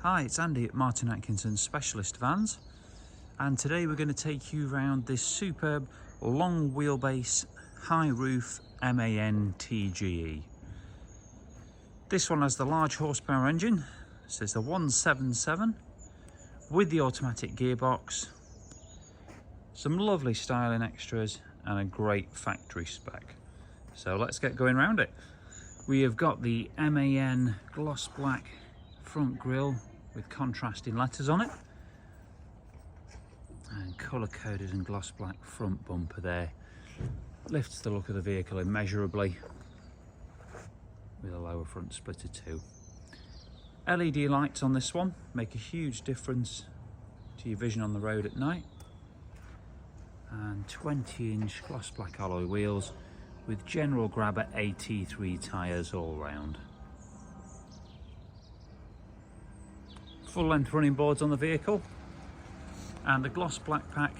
Hi, it's Andy at Atkinson Specialist Vans, and today we're going to take you around this superb long wheelbase high roof MAN TGE. This one has the large horsepower engine, so it's a 177 with the automatic gearbox, some lovely styling extras and a great factory spec. So let's get going around it. We have got the MAN gloss black front grille with contrasting letters on it, and colour coded and gloss black front bumper there. Lifts the look of the vehicle immeasurably with a lower front splitter too. LED lights on this one make a huge difference to your vision on the road at night, and 20-inch gloss black alloy wheels with general grabber AT3 tyres all round. Full length running boards on the vehicle, and the gloss black pack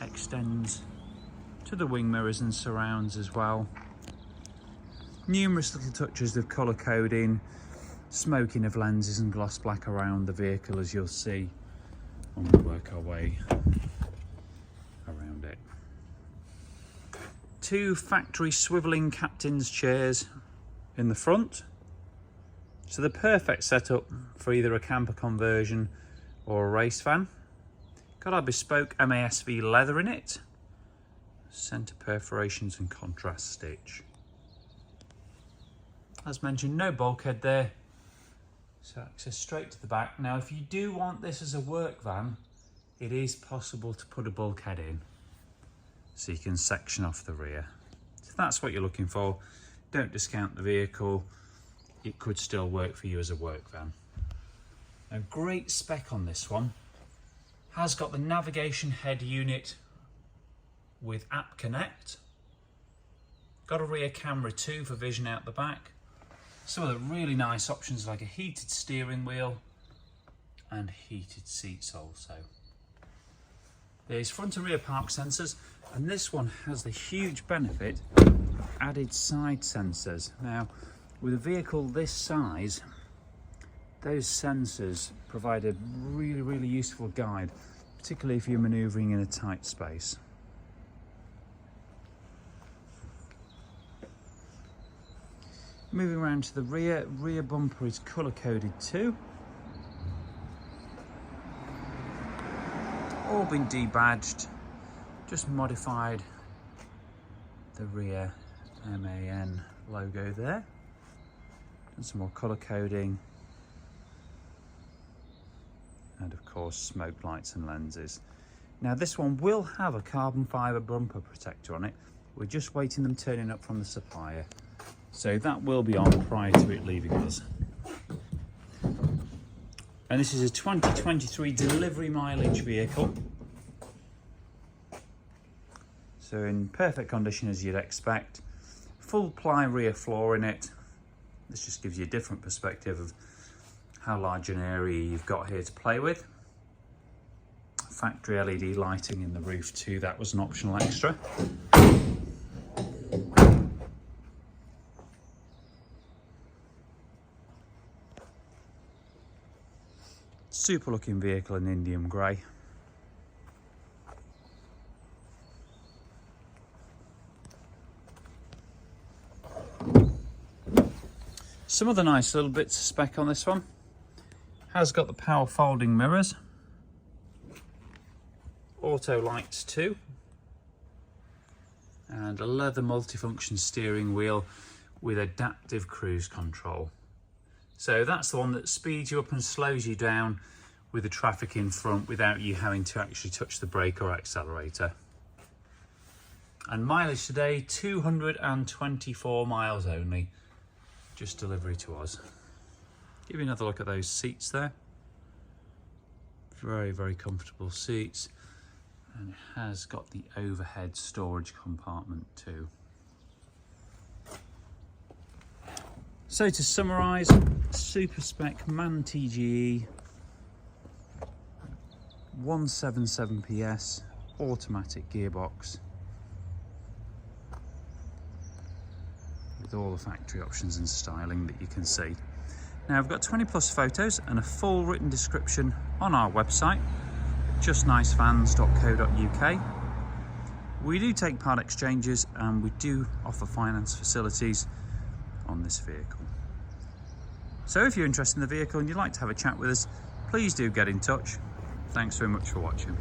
extends to the wing mirrors and surrounds as well. Numerous little touches of colour coding, smoking of lenses and gloss black around the vehicle, as you'll see when we work our way around it. Two factory swivelling captain's chairs in the front, so the perfect setup for either a camper conversion or a race van. Got our bespoke MASV leather in it, centre perforations and contrast stitch. As mentioned, no bulkhead there, so access straight to the back. Now if you do want this as a work van, it is possible to put a bulkhead in, so you can section off the rear. If that's what you're looking for, don't discount the vehicle. It could still work for you as a work van. Now, great spec on this one. Has got the navigation head unit with App Connect. Got a rear camera too for vision out the back. Some of the really nice options like a heated steering wheel and heated seats also. There's front and rear park sensors, and this one has the huge benefit of added side sensors. Now, with a vehicle this size, those sensors provide a really useful guide, particularly if you're manoeuvring in a tight space. Moving around to the rear bumper is colour coded too. All been debadged, just modified the rear MAN logo there. And some more colour coding, and of course smoke lights and lenses. Now this one will have a carbon fibre bumper protector on it. We're just waiting them turning up from the supplier, so that will be on prior to it leaving us. And this is a 2023 delivery mileage vehicle, so in perfect condition as you'd expect. Full ply rear floor in it. This just gives you a different perspective of how large an area you've got here to play with. Factory LED lighting in the roof too, that was an optional extra. Super looking vehicle in Indium Grey. Some other nice little bits of spec on this one. Has got the power folding mirrors, auto lights too, and a leather multifunction steering wheel with adaptive cruise control. So that's the one that speeds you up and slows you down with the traffic in front without you having to actually touch the brake or accelerator. And mileage today, 224 miles only. Just delivery to us. Give you another look at those seats there. Very comfortable seats, and it has got the overhead storage compartment too. So to summarise, super spec MAN TGE, 177 PS, automatic gearbox, with all the factory options and styling that you can see. Now I've got 20 plus photos and a full written description on our website, justnicevans.co.uk. We do take part exchanges and we do offer finance facilities on this vehicle. So if you're interested in the vehicle and you'd like to have a chat with us, please do get in touch. Thanks very much for watching.